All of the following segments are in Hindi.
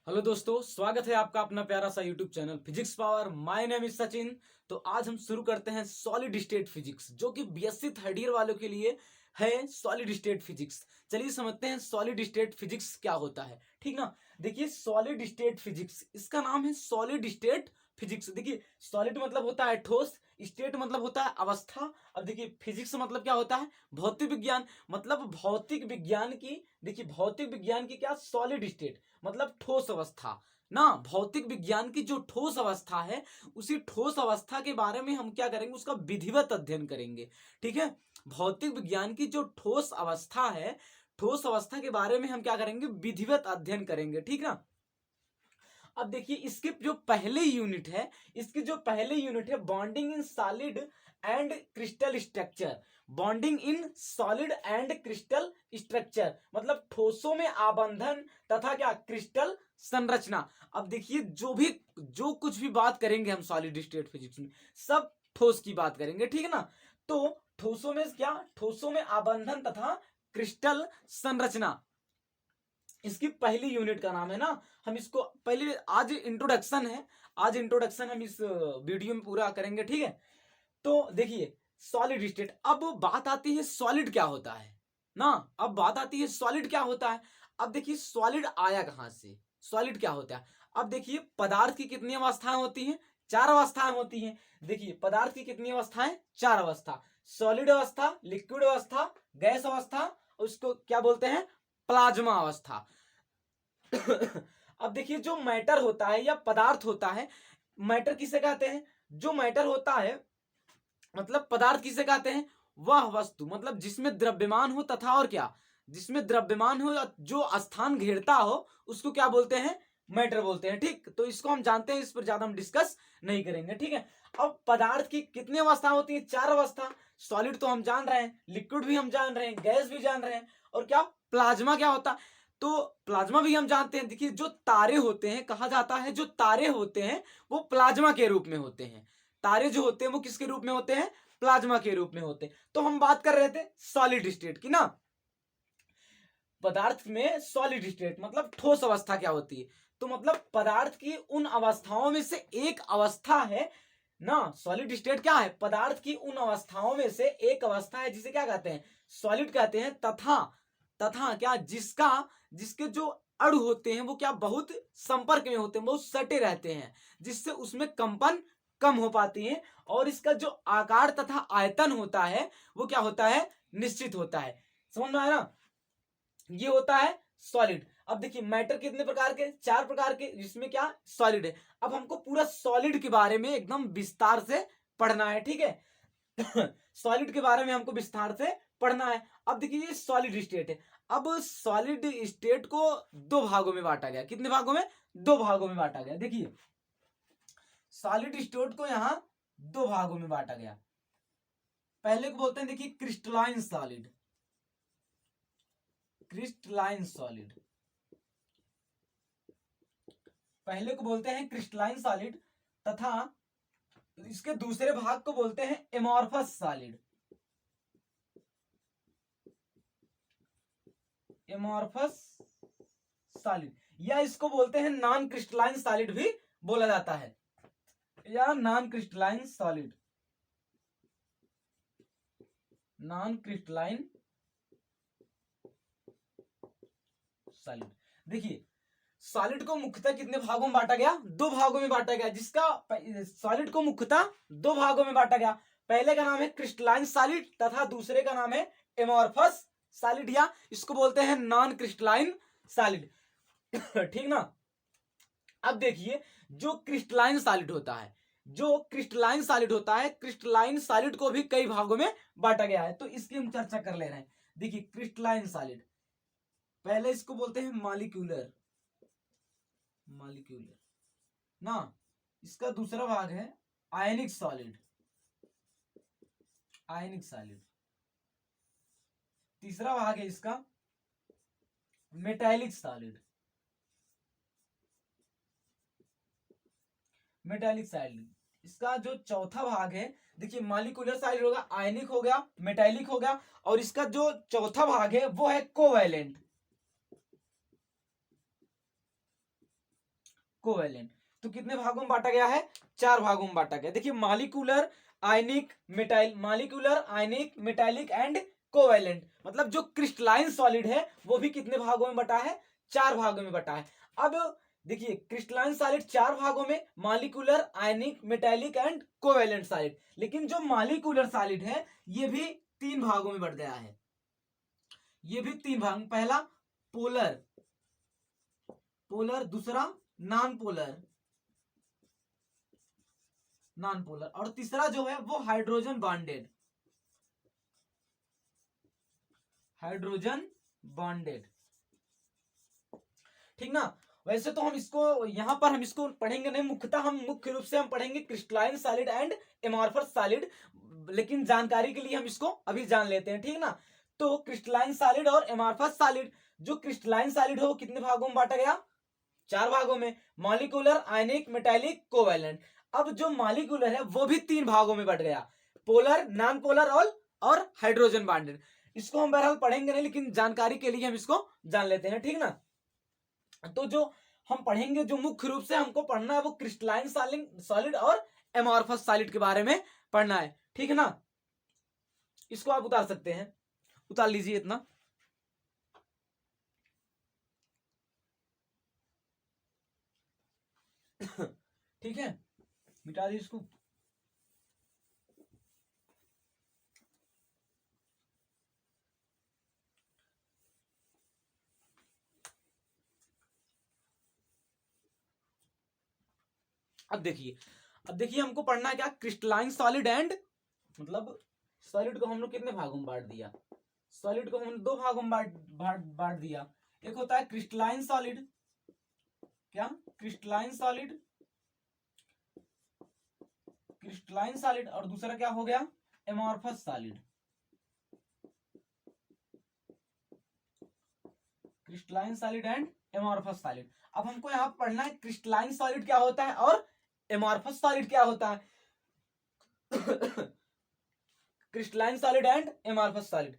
हेलो दोस्तों, स्वागत है आपका अपना प्यारा सा YouTube channel physics power. My name is Sachin. तो आज हम शुरू करते हैं सॉलिड स्टेट फिजिक्स, जो कि बीएससी थर्ड ईयर वालों के लिए है। सॉलिड स्टेट फिजिक्स, चलिए समझते हैं सॉलिड स्टेट फिजिक्स क्या होता है। ठीक ना। देखिए सॉलिड स्टेट फिजिक्स, इसका नाम है सॉलिड स्टेट फिजिक्स। देखिए सॉलिड मतलब होता है ठोस, स्टेट मतलब होता है अवस्था। अब देखिए फिजिक्स मतलब क्या होता है, भौतिक विज्ञान। मतलब भौतिक विज्ञान की, देखिए भौतिक विज्ञान की क्या, सॉलिड स्टेट मतलब ठोस अवस्था ना। भौतिक विज्ञान की जो ठोस अवस्था है, उसी ठोस अवस्था के बारे में हम क्या करेंगे, उसका विधिवत अध्ययन करेंगे। ठीक है। भौतिक विज्ञान की जो ठोस अवस्था है, ठोस अवस्था के बारे में हम क्या करेंगे, विधिवत अध्ययन करेंगे। ठीक ना। अब देखिए इसके जो पहले यूनिट है, इसकी जो पहले यूनिट है bonding in solid and crystal structure. Bonding in solid and crystal structure मतलब ठोसों में आबंधन तथा क्या, क्रिस्टल संरचना। अब देखिए जो कुछ भी बात करेंगे हम सॉलिड स्टेट फिजिक्स में, सब ठोस की बात करेंगे। ठीक है ना। तो ठोसों में क्या, ठोसों में आबंधन तथा क्रिस्टल संरचना, इसकी पहली यूनिट का नाम है ना। हम इसको पहले, आज इंट्रोडक्शन है, आज इंट्रोडक्शन हम इस वीडियो में पूरा करेंगे। ठीक है। तो देखिए सॉलिड स्टेट, अब बात आती है सॉलिड क्या होता है ना। अब बात आती है सॉलिड क्या होता है। अब देखिए सॉलिड आया कहां से, सॉलिड क्या होता है। अब देखिए पदार्थ की कितनी अवस्थाएं होती हैं, चार अवस्थाएं होती हैं। देखिए पदार्थ की कितनी अवस्थाएं, चार अवस्था। सॉलिड अवस्था, लिक्विड अवस्था, गैस अवस्था, उसको क्या बोलते हैं, प्लाज्मा अवस्था। अब देखिए जो मैटर होता है या पदार्थ होता है, मैटर किसे कहते हैं, जो मैटर होता है मतलब पदार्थ किसे कहते हैं, वह वस्तु मतलब जिसमें द्रव्यमान हो तथा और क्या, जिसमें द्रव्यमान हो या जो स्थान घेरता हो, उसको क्या बोलते हैं, मैटर बोलते हैं। ठीक, तो इसको हम जानते हैं, इस पर ज्यादा हम डिस्कस नहीं करेंगे। ठीक है। अब पदार्थ की कितनी अवस्था होती है, चार अवस्था। सॉलिड तो हम जान रहे हैं, लिक्विड भी हम जान रहे हैं, गैस भी जान रहे हैं, और क्या, प्लाज्मा क्या होता है। तो प्लाज्मा भी हम जानते हैं। देखिए जो तारे होते हैं, कहा जाता है जो तारे होते हैं वो प्लाज्मा के रूप में होते हैं। तारे जो होते हैं वो किसके रूप में होते हैं, प्लाज्मा के रूप में होते हैं। तो हम बात कर रहे थे सॉलिड स्टेट की ना। पदार्थ में सॉलिड स्टेट मतलब ठोस अवस्था क्या होती है, तो मतलब पदार्थ की उन अवस्थाओं में से एक अवस्था है ना। सॉलिड स्टेट क्या है, पदार्थ की उन अवस्थाओं में से एक अवस्था है जिसे क्या कहते हैं, सॉलिड कहते हैं। तथा तथा क्या, जिसका, जिसके जो अणु होते हैं वो क्या, बहुत संपर्क में होते हैं, बहुत सटे रहते हैं, जिससे उसमें कंपन कम हो पाती है, और इसका जो आकार तथा आयतन होता है वो क्या होता है, निश्चित होता है। समझ में आया ना। ये होता है सॉलिड। अब देखिए मैटर कितने प्रकार के, चार प्रकार के, जिसमें क्या, सॉलिड है। अब हमको पूरा सॉलिड के बारे में एकदम विस्तार से पढ़ना है। ठीक है। सॉलिड के बारे में हमको विस्तार से पढ़ना है। अब देखिए ये सॉलिड स्टेट है। अब सॉलिड स्टेट को दो भागों में बांटा गया। कितने भागों में, दो भागों में बांटा गया। देखिए सॉलिड स्टेट को यहां दो भागों में बांटा गया। पहले को बोलते हैं, देखिए क्रिस्टलाइन सॉलिड, क्रिस्टलाइन सॉलिड, पहले को बोलते हैं क्रिस्टलाइन सॉलिड, तथा इसके दूसरे भाग को बोलते हैं एमॉर्फस सॉलिड, एमॉर्फस सॉलिड, या इसको बोलते हैं नॉन क्रिस्टलाइन सॉलिड भी बोला जाता है, या non crystalline solid, non crystalline solid. देखिए सॉलिड को मुख्यतः कितने भागों में बांटा गया, दो भागों में बांटा गया। जिसका सॉलिड को मुख्यतः दो भागों में बांटा गया। पहले का नाम है क्रिस्टलाइन सॉलिड तथा दूसरे का नाम है एमॉर्फस सॉलिड, या इसको बोलते हैं नॉन क्रिस्टलाइन सॉलिड। ठीक ना। अब देखिए जो क्रिस्टलाइन सॉलिड होता है, जो क्रिस्टलाइन सॉलिड होता है, क्रिस्टलाइन सॉलिड को भी कई भागों में बांटा गया है, तो इसकी हम चर्चा कर ले रहे हैं। देखिए क्रिस्टलाइन सॉलिड, पहले इसको बोलते हैं मॉलिक्यूलर, मॉलिक्यूलर ना। इसका दूसरा भाग है आयनिक सॉलिड, आयनिक सॉलिड। तीसरा भाग है इसका मेटालिक सॉलिड, मेटालिक सॉलिड। इसका जो चौथा भाग है, देखिए मॉलिक्यूलर सॉलिड होगा, आयनिक हो गया, मेटालिक हो गया, और इसका जो चौथा भाग है वो है कोवैलेंट, कोवेलेंट। तो कितने भागों में बांटा गया है? 4 भागों में बांटा गया। देखिए molecular, ionic, metallic and covalent, मतलब जो क्रिस्टलाइन सॉलिड है वो भी कितने भागों में बटा है? 4 भागों में बटा है। अब देखिए क्रिस्टलाइन सॉलिड 4 भागों में, molecular, ionic, metallic and covalent solid. लेकिन जो मालिकुलर सॉलिड है ये भी 3 भागों में बट गया है। ये भी 3 भाग, पहला पोलर, दूसरा नॉन पोलर, और तीसरा जो है वो हाइड्रोजन बॉन्डेड। ठीक ना। वैसे तो हम इसको यहां पर हम इसको पढ़ेंगे नहीं, मुख्यतः हम मुख्य रूप से हम पढ़ेंगे crystalline solid and amorphous solid, लेकिन जानकारी के लिए हम इसको अभी जान लेते हैं। ठीक ना। तो क्रिस्टलाइन सॉलिड और एमॉर्फस सॉलिड, जो क्रिस्टलाइन सॉलिड है वो कितने भागों में बांटा गया? 4 भागों में, मॉलिक्यूलर, आयनिक, मेटालिक, कोवेलेंट। अब जो मॉलिक्यूलर है वो भी 3 भागों में बट गया, पोलर, नॉन पोलर और हाइड्रोजन बॉन्डेड। इसको हम बहरहाल पढ़ेंगे नहीं, लेकिन जानकारी के लिए हम इसको जान लेते हैं। ठीक ना। तो जो हम पढ़ेंगे, जो मुख्य रूप से हमको पढ़ना है वो क्रिस्टलाइन सॉलिड और एमॉर्फस सॉलिड के बारे में पढ़ना है। ठीक है ना। इसको आप उतार सकते हैं, उतार लीजिए इतना। ठीक है, मिटा दीजिए इसको। अब देखिए हमको पढ़ना है क्या? क्रिस्टलाइन सॉलिड एंड, मतलब सॉलिड को हम लोग कितने भागों में बांट दिया? सॉलिड को हम 2 भागों में बांट दिया। एक होता है क्रिस्टलाइन सॉलिड, क्या? क्रिस्टलाइन सॉलिड, और दूसरा क्या हो गया? Amorphous solid. Crystalline solid and amorphous solid. अब हमको यहां पढ़ना है क्रिस्टलाइन सॉलिड क्या होता है और एमॉर्फस सॉलिड क्या होता है। Crystalline solid and amorphous solid,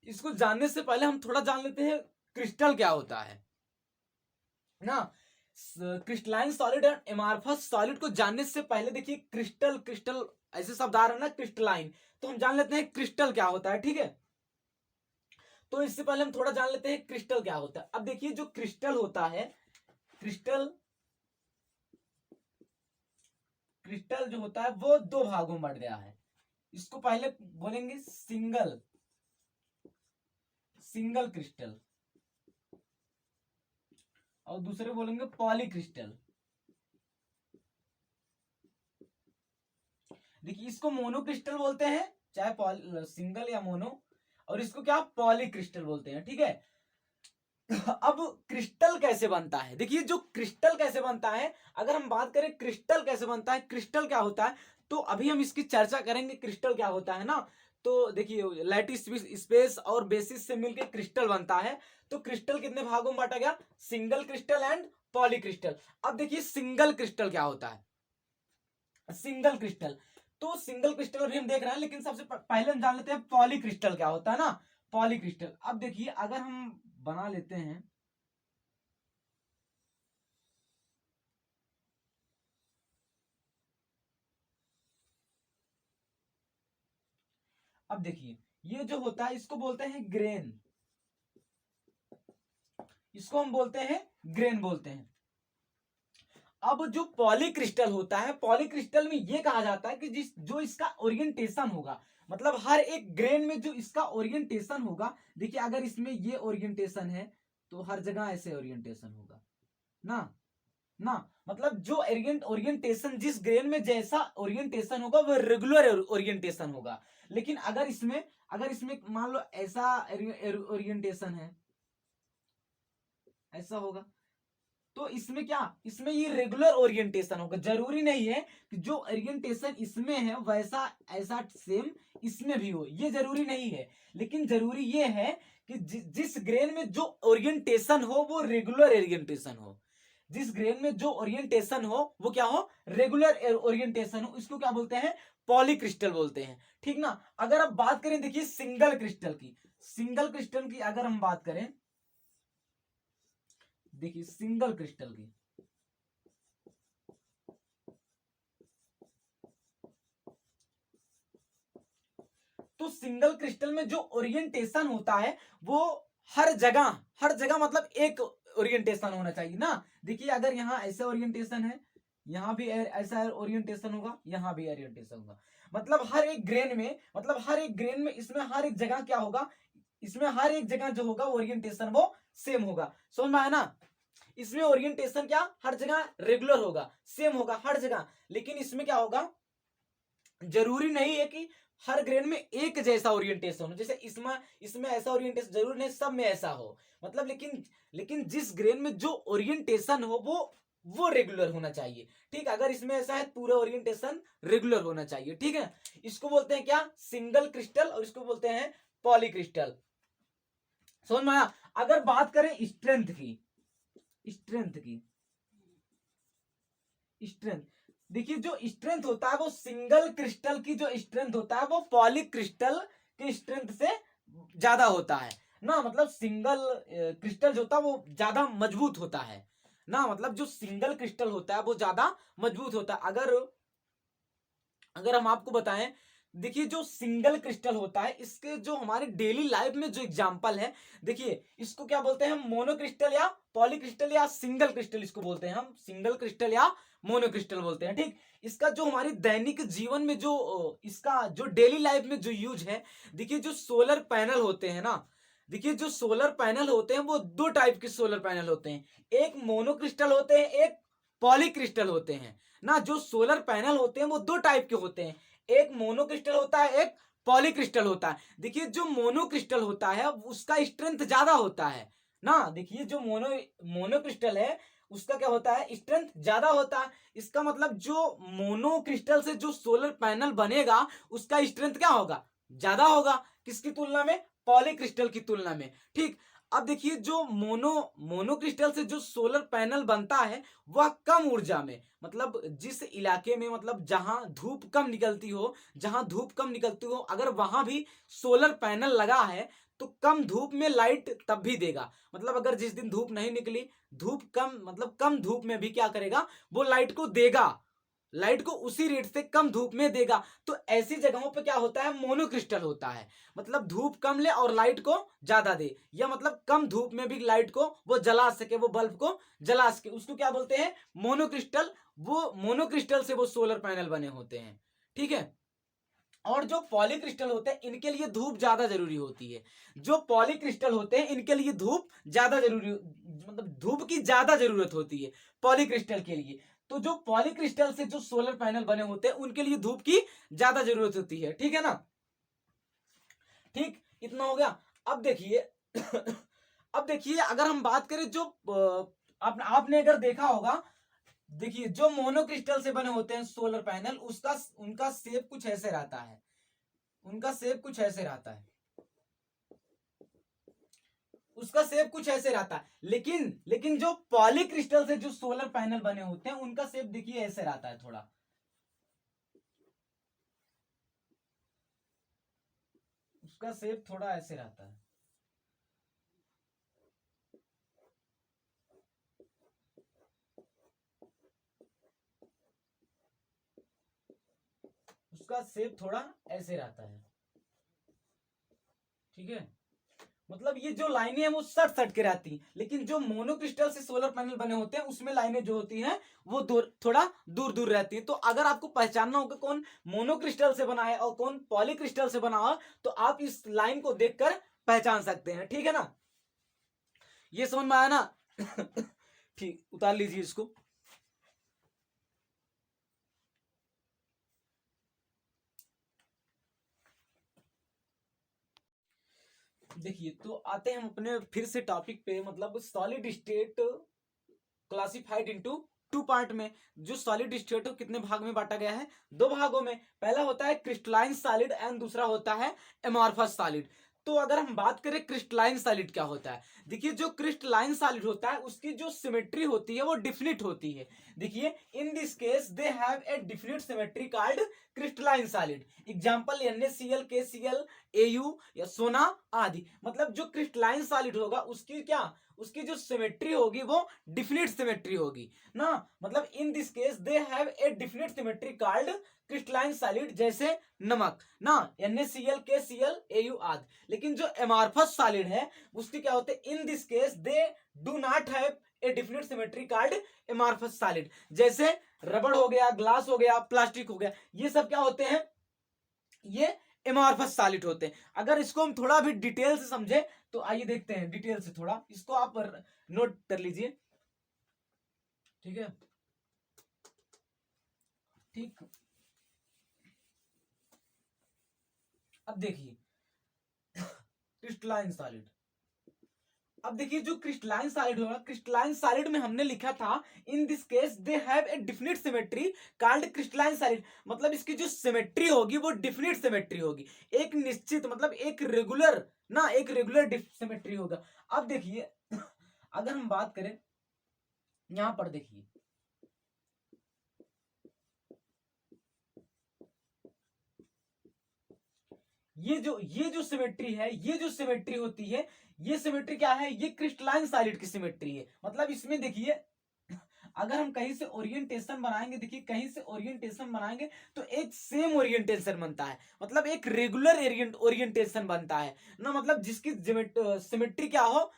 इसको जानने से पहले हम थोड़ा जान लेते हैं क्रिस्टल क्या होता है ना। Crystalline solid and amorphous solid को जानने से पहले देखिए क्रिस्टल ऐसे शब्द आ रहा है ना, क्रिस्टलाइन, तो हम जान लेते हैं क्रिस्टल क्या होता है। ठीक है, तो इससे पहले हम थोड़ा जान लेते हैं क्रिस्टल क्या होता है। अब देखिए जो क्रिस्टल होता है, क्रिस्टल जो होता है वो 2 भागों में बट गया है। इसको पहले बोलेंगे सिंगल क्रिस्टल, और दूसरे बोलेंगे पॉलीक्रिस्टल। देखिए इसको मोनोक्रिस्टल बोलते हैं, चाहे सिंगल या मोनो, और इसको क्या पॉलीक्रिस्टल बोलते हैं। ठीक है। अब क्रिस्टल कैसे बनता है? देखिए जो क्रिस्टल कैसे बनता है, अगर हम बात करें क्रिस्टल कैसे बनता है, क्रिस्टल क्या होता है, तो अभी हम इसकी चर्चा करेंगे क्रिस्टल क्या होता है ना। तो देखिए लैटिस स्पेस और बेसिस से मिलकर क्रिस्टल बनता है। तो क्रिस्टल कितने भागों में बांटा गया? Single crystal and polycrystal. अब देखिए सिंगल क्रिस्टल क्या होता है। सिंगल क्रिस्टल, तो सिंगल क्रिस्टल अभी हम देख रहे हैं, लेकिन सबसे पहले हम जान लेते हैं पॉलीक्रिस्टल क्या होता है ना। पॉलीक्रिस्टल, अब देखिए अगर हम बना लेते हैं, अब देखिए ये जो होता है इसको बोलते हैं ग्रेन, इसको हम बोलते हैं ग्रेन बोलते हैं। अब जो पॉलीक्रिस्टल होता है, पॉलीक्रिस्टल में ये कहा जाता है कि जो इसका ओरिएंटेशन होगा, मतलब हर एक ग्रेन में जो इसका ओरिएंटेशन होगा, देखिए अगर इसमें ये ओरिएंटेशन है तो हर जगह ऐसे ओरिएंटेशन होगा ना, मतलब जो ओरिएंटेशन जिस ग्रेन में जैसा ओरिएंटेशन होगा वो रेगुलर ओरिएंटेशन होगा। लेकिन अगर इसमें मान लो ऐसा ओरिएंटेशन है, ऐसा होगा, तो इसमें क्या, इसमें ये रेगुलर ओरिएंटेशन होगा। जरूरी नहीं है कि जो ओरिएंटेशन इसमें है वैसा ऐसा सेम इसमें भी हो, ये जरूरी नहीं है। लेकिन जरूरी ये है कि जिस ग्रेन में जो ओरिएंटेशन हो वो रेगुलर ओरिएंटेशन हो, जिस ग्रेन में जो ओरिएंटेशन हो वो क्या हो, रेगुलर ओरिएंटेशन हो, इसको क्या बोलते हैं, पॉलीक्रिस्टल बोलते हैं। ठीक ना। अगर आप बात करें देखिए सिंगल क्रिस्टल की अगर हम बात करें, देखिए सिंगल क्रिस्टल की, तो सिंगल क्रिस्टल में जो ओरिएंटेशन होता है वो हर जगह मतलब एक ओरिएंटेशन होना चाहिए ना। देखिए अगर यहाँ ऐसा ओरिएंटेशन है, यहाँ भी ऐसा ओरिएंटेशन होगा, यहाँ भी ओरिएंटेशन होगा, मतलब हर एक ग्रेन में, मतलब हर एक ग्रेन में इसमें हर एक जगह क्या होगा, इसमें हर एक जगह जो होगा ओरिएंटेशन वो सेम होगा। समझ में आया ना। इसमें ओरिएंटेशन क्या हर जगह रेगुलर होगा, सेम होगा हर जगह। लेकिन इसमें क्या होगा, जरूरी नहीं है कि हर ग्रेन में एक जैसा ओरिएंटेशन हो। जैसे इसमें ऐसा ओरिएंटेशन जरूरी नहीं सब में ऐसा हो, मतलब लेकिन जिस ग्रेन में जो ओरिएंटेशन हो वो रेगुलर होना चाहिए। ठीक, अगर इसमें ऐसा है पूरा ओरिएंटेशन रेगुलर होना चाहिए। ठीक है, इसको बोलते हैं क्या, सिंगल क्रिस्टल, और इसको बोलते हैं पॉलीक्रिस्टल। समझ में आया। अगर बात करें स्ट्रेंथ की, स्ट्रेंथ देखिए जो स्ट्रेंथ होता है वो सिंगल क्रिस्टल की जो स्ट्रेंथ होता है वो पॉलीक्रिस्टल की स्ट्रेंथ से ज्यादा होता है ना। मतलब सिंगल क्रिस्टल जो होता है वो ज्यादा मजबूत होता है ना, मतलब जो सिंगल क्रिस्टल होता है वो ज्यादा मजबूत होता है। अगर हम आपको बताएं, देखिए जो सिंगल क्रिस्टल होता है इसके जो हमारे डेली लाइफ में जो एग्जांपल है, देखिए इसको क्या बोलते हैं हम, मोनोक्रिस्टल या पॉलीक्रिस्टल या सिंगल क्रिस्टल इसको बोलते हैं हम, सिंगल क्रिस्टल या मोनोक्रिस्टल बोलते हैं। ठीक, इसका जो हमारी दैनिक जीवन में जो इसका जो डेली लाइफ में जो यूज है, देखिए जो सोलर पैनल होते हैं ना, देखिए जो सोलर पैनल होते हैं वो दो टाइप के सोलर पैनल होते हैं, एक मोनोक्रिस्टल होते हैं, एक पॉलीक्रिस्टल होते हैं ना। जो सोलर पैनल होते हैं वो दो टाइप के होते हैं, एक मोनोक्रिस्टल होता है, एक पॉलीक्रिस्टल होता है। देखिए जो मोनोक्रिस्टल होता है उसका स्ट्रेंथ ज्यादा होता है ना। देखिए जो मोनोक्रिस्टल है उसका क्या होता है, स्ट्रेंथ ज्यादा होता है। इसका मतलब जो मोनोक्रिस्टल से जो सोलर पैनल बनेगा उसका स्ट्रेंथ क्या होगा, ज्यादा होगा, किसकी तुलना में, पॉलीक्रिस्टल की तुलना में। ठीक, अब देखिए जो मोनोक्रिस्टल से जो सोलर पैनल बनता है वह कम ऊर्जा में, मतलब जिस इलाके में, मतलब जहां धूप कम निकलती हो, अगर वहां भी सोलर पैनल लगा है तो कम धूप में लाइट तब भी देगा। मतलब अगर जिस दिन धूप नहीं निकली, धूप कम, मतलब कम धूप में भी क्या करेगा, वो लाइट को देगा, लाइट को उसी रेट से कम धूप में देगा। तो ऐसी जगहों पे क्या होता है, मोनोक्रिस्टल होता है, मतलब धूप कम ले और लाइट को ज्यादा दे, या मतलब कम धूप में भी लाइट को वो जला सके, वो बल्ब को जला सके, उसको क्या बोलते हैं, मोनोक्रिस्टल। वो मोनोक्रिस्टल से वो सोलर पैनल बने होते हैं। ठीक है, और जो पॉलीक्रिस्टल होते हैं इनके लिए धूप ज्यादा जरूरी होती है। जो पॉलीक्रिस्टल होते हैं इनके लिए धूप ज्यादा जरूरी, मतलब धूप की ज्यादा जरूरत होती है पॉलीक्रिस्टल के लिए। तो जो पॉलीक्रिस्टल से जो सोलर पैनल बने होते हैं उनके लिए धूप की ज्यादा जरूरत होती है। ठीक है ना। ठीक, इतना हो गया। अब देखिए अब देखिए अगर हम बात करें जो आपने अगर देखा होगा, देखिए जो मोनोक्रिस्टल से बने होते हैं सोलर पैनल उसका उनका शेप कुछ ऐसे रहता है, उनका शेप कुछ ऐसे रहता है, उसका शेप कुछ ऐसे रहता है। लेकिन जो पॉलीक्रिस्टल से जो सोलर पैनल बने होते हैं उनका शेप देखिए ऐसे रहता है, थोड़ा उसका शेप थोड़ा ऐसे रहता है। उसका शेप थोड़ा ऐसे रहता है। ठीक है, मतलब ये जो लाइनें हैं वो सट के रहती हैं, लेकिन जो मोनोक्रिस्टल से सोलर पैनल बने होते हैं उसमें लाइनें जो होती हैं वो थोड़ा दूर दूर रहती हैं। तो अगर आपको पहचानना होगा कौन मोनोक्रिस्टल से बना है और कौन पॉलीक्रिस्टल से बना हो तो आप इस लाइन को देखकर पहचान सकते हैं। ठीक है ना, ये समझ में आया ना। ठीक, उतार लीजिए इसको। देखिए तो आते हैं हम अपने फिर से टॉपिक पे, मतलब solid state classified into two part में। जो सॉलिड स्टेट हो कितने भाग में बांटा गया है, दो भागों में। पहला होता है क्रिस्टलाइन सॉलिड एंड दूसरा होता है एमॉर्फस सॉलिड। तो अगर हम बात करें क्रिस्टलाइन सॉलिड क्या होता है, देखिए जो क्रिस्टलाइन सॉलिड होता है उसकी जो सिमेट्री होती है वो डिफिनिट होती है। देखिए in this case they have a definite symmetry called crystalline solid. Example NaCl, KCl, Au या सोना आदि। मतलब जो क्रिस्टलाइन सॉलिड होगा उसकी क्या, उसकी जो सिमेट्री होगी वो डिफिनिट सिमेट्री होगी ना। मतलब in this case they have a definite symmetry called crystalline solid, जैसे नमक ना, NaCl KCl AU आदि। लेकिन जो एमॉर्फस सॉलिड है उसके क्या होते हैं, in this case they do not have a definite symmetry called amorphous solid. जैसे रबड़ हो गया, ग्लास हो गया, प्लास्टिक हो गया, ये सब क्या होते हैं, ये एमॉर्फस सॉलिड होते हैं। अगर इसको हम थोड़ा भी डिटेल से समझे तो आइए देखते हैं डिटेल से, थोड़ा इसको आप नोट कर लीजिए, ठीक है। ठीक, अब देखिए क्रिस्टलाइन सॉलिड। अब देखिए जो क्रिस्टलाइन सॉलिड होगा, क्रिस्टलाइन सॉलिड में हमने लिखा था in this case they have a definite symmetry called crystalline solid. मतलब इसकी जो सिमेट्री होगी वो डिफिनिट सिमेट्री होगी, एक निश्चित, मतलब एक रेगुलर ना, एक रेगुलर सिमेट्री होगा। अब देखिए अगर हम बात करें यहां पर, देखिए ये जो सिमेट्री है, ये जो सिमेट्री होती है, ये सिमेट्री क्या है, ये क्रिस्टलाइन सॉलिड की सिमेट्री है। मतलब इसमें देखिए अगर हम कहीं से ओरिएंटेशन बनाएंगे, देखिए कहीं से ओरिएंटेशन बनाएंगे तो एक सेम ओरिएंटेशन बनता है, मतलब एक रेगुलर ओरिएंटेशन बनता है ना। मतलब जिसकी सिमेट्री क्या हो,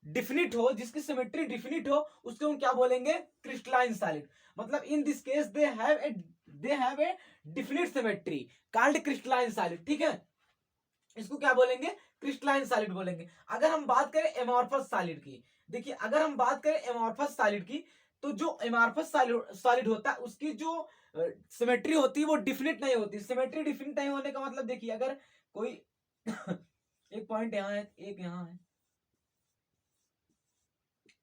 डिफिनिट हो, जिसकी सिमेट्री डिफिनिट हो, उसको हम क्या बोलेंगे, क्रिस्टलाइन सॉलिड। मतलब in this case they have a definite symmetry called crystalline solid, ठीक है। इसको क्या बोलेंगे, क्रिस्टलाइन सॉलिड बोलेंगे। अगर हम बात करें एमॉर्फस सॉलिड की, देखिए अगर हम बात करें एमॉर्फस सॉलिड की, तो जो एमॉर्फस सॉलिड होता है उसकी जो सिमेट्री होती है वो डिफिनिट नहीं होती। सिमेट्री डिफिनिट नहीं होने का मतलब देखिए, अगर कोई एक पॉइंट यहां है, एक यहां है,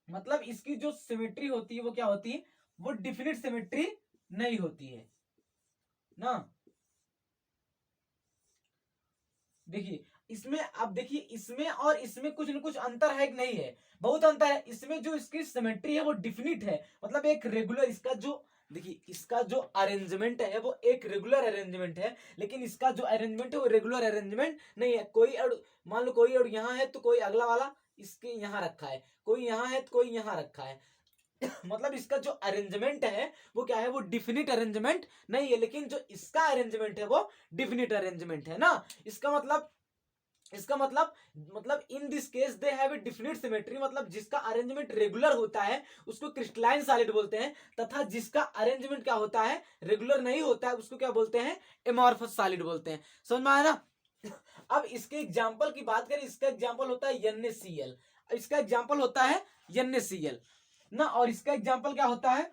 मतलब इसकी जो सिमेट्री होती है वो क्या होती है, वो डिफिनिट सिमेट्री नहीं होती है ना। देखिए इसमें, अब देखिए इसमें और इसमें कुछ न कुछ अंतर है कि नहीं है, बहुत अंतर है। इसमें जो इसकी सिमेट्री है वो डिफिनिट है, मतलब एक रेगुलर, इसका जो देखिए इसका जो अरेंजमेंट है वो एक रेगुलर अरेंजमेंट है, लेकिन इसका जो अरेंजमेंट है वो रेगुलर अरेंजमेंट नहीं है। कोई मान लो कोई यहाँ है तो कोई अगला वाला इसके यहाँ रखा है, कोई यहाँ है तो कोई यहाँ रखा है मतलब इसका जो अरेंजमेंट है वो क्या है, वो डिफिनिट अरेंजमेंट नहीं है, लेकिन जो इसका अरेंजमेंट है वो डिफिनिट अरेंजमेंट है ना। इसका मतलब in this case they have a definite symmetry, मतलब जिसका अरेंजमेंट रेगुलर होता है उसको क्रिस्टलाइन सॉलिड बोलते हैं, तथा जिसका अरेंजमेंट क्या होता है, रेगुलर नहीं होता है, उसको क्या बोलते हैं, एमॉर्फस सॉलिड बोलते हैं। समझ में आया ना। अब इसके एग्जांपल की बात करें, इसका एग्जांपल होता है NaCl, इसका एग्जांपल होता है NaCl ना, और इसका एग्जांपल क्या होता है,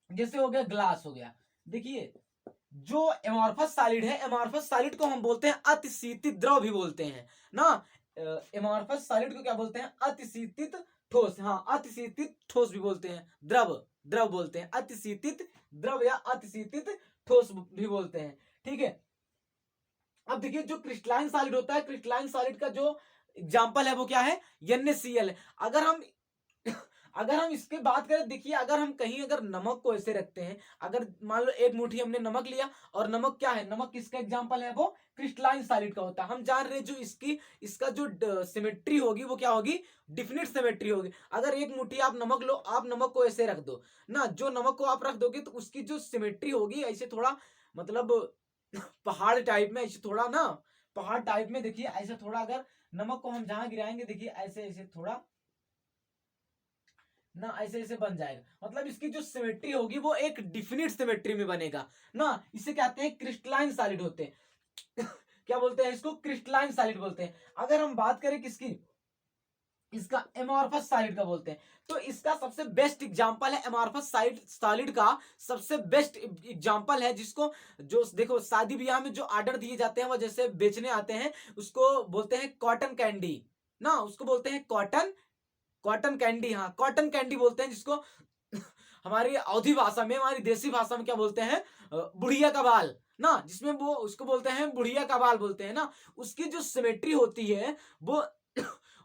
जैसे हो गया ग्लास हो गया। देखिए जो एमॉर्फस सॉलिड है, एमॉर्फस सॉलिड को हम बोलते हैं अतिशीतित द्रव भी बोलते हैं ना। एमॉर्फस सॉलिड को क्या बोलते हैं, अतिशीतित ठोस, हाँ अतिशीतित ठोस भी बोलते हैं, द्रव बोलते हैं, अतिशीतित द्रव या अतिशीतित ठोस भी बोलते हैं, ठीक है। अब देखिए जो क्रिस्टलाइन सॉलिड होता है, क्रिस्टलाइन सॉलिड का जो एग्जांपल है वो क्या है, NaCl है। अगर हम इसके बात करें, देखिए अगर हम कहीं अगर नमक को ऐसे रखते हैं, अगर मान लो एक मुट्ठी हमने नमक लिया, और नमक क्या है, नमक किसका एग्जांपल है, वो क्रिस्टलाइन सॉलिड का होता है। हम जान रहे हैं जो इसका जो सिमेट्री होगी वो क्या होगी, डिफिनिट सिमेट्री होगी। अगर एक मुट्ठी आप नमक लो, आप नमक को ऐसे रख दो ना, जो नमक को आप रख दोगे तो उसकी जो सिमेट्री होगी ऐसे थोड़ा, मतलब पहाड़ टाइप में, ऐसे थोड़ा ना, पहाड़ टाइप में, देखिए ऐसे थोड़ा, अगर नमक को हम जहां गिराएंगे, देखिए ऐसे ऐसे थोड़ा ना, ऐसे ऐसे बन जाएगा। मतलब इसकी जो सिमेट्री होगी वो एक डिफिनिट सिमेट्री में बनेगा ना। इसे कहते हैं क्रिस्टलाइन सॉलिड होते हैं क्या बोलते हैं इसको, क्रिस्टलाइन सॉलिड बोलते हैं। अगर हम बात करें किसकी, इसका एमॉर्फस सॉलिड का बोलते हैं, तो इसका सबसे बेस्ट एग्जांपल है, एमॉर्फस सॉलिड का सबसे बेस्ट एग्जांपल है, जिसको जो देखो शादी ब्याह में जो ऑर्डर दिए जाते हैं वो जैसे बेचने आते हैं, उसको बोलते हैं कॉटन कैंडी ना, उसको बोलते हैं कॉटन कैंडी, हाँ कॉटन कैंडी बोलते हैं, जिसको हमारी अवधी भाषा में, हमारी देसी भाषा में क्या बोलते हैं, बुढ़िया का बाल ना, जिसमें वो उसको बोलते हैं बुढ़िया का बाल बोलते हैं ना। उसकी जो सिमेट्री होती है वो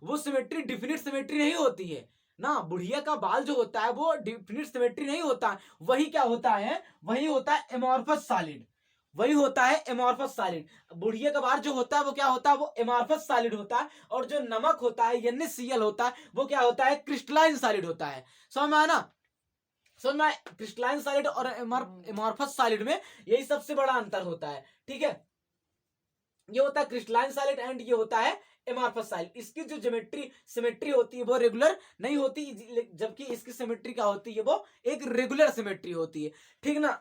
वो सिमेट्री डिफिनिट सिमेट्री नहीं होती है ना। बुढ़िया का बाल जो होता है वो डिफिनिट सिमेट्री नहीं होता है, वही क्या होता है, वही होता है एमॉर्फस सॉलिड। वही होता है एमॉर्फस सॉलिड। बुढ़िया कबाड़ जो होता है वो क्या होता है, वो एमॉर्फस सॉलिड होता है। और जो नमक होता है NaCl होता है वो क्या होता है, क्रिस्टलाइन सॉलिड होता है। समझ में आया ना, समझ में आया? क्रिस्टलाइन सॉलिड और एमॉर्फस सॉलिड में यही सबसे बड़ा अंतर होता है। ठीक है, ये होता है क्रिस्टलाइन सॉलिड एंड ये होता है एमॉर्फस सॉलिड। इसकी जो ज्योमेट्री सिमेट्री होती है वो रेगुलर नहीं होती, जबकि इसकी सिमेट्री क्या होती है, वो एक रेगुलर सिमेट्री होती है। ठीक ना।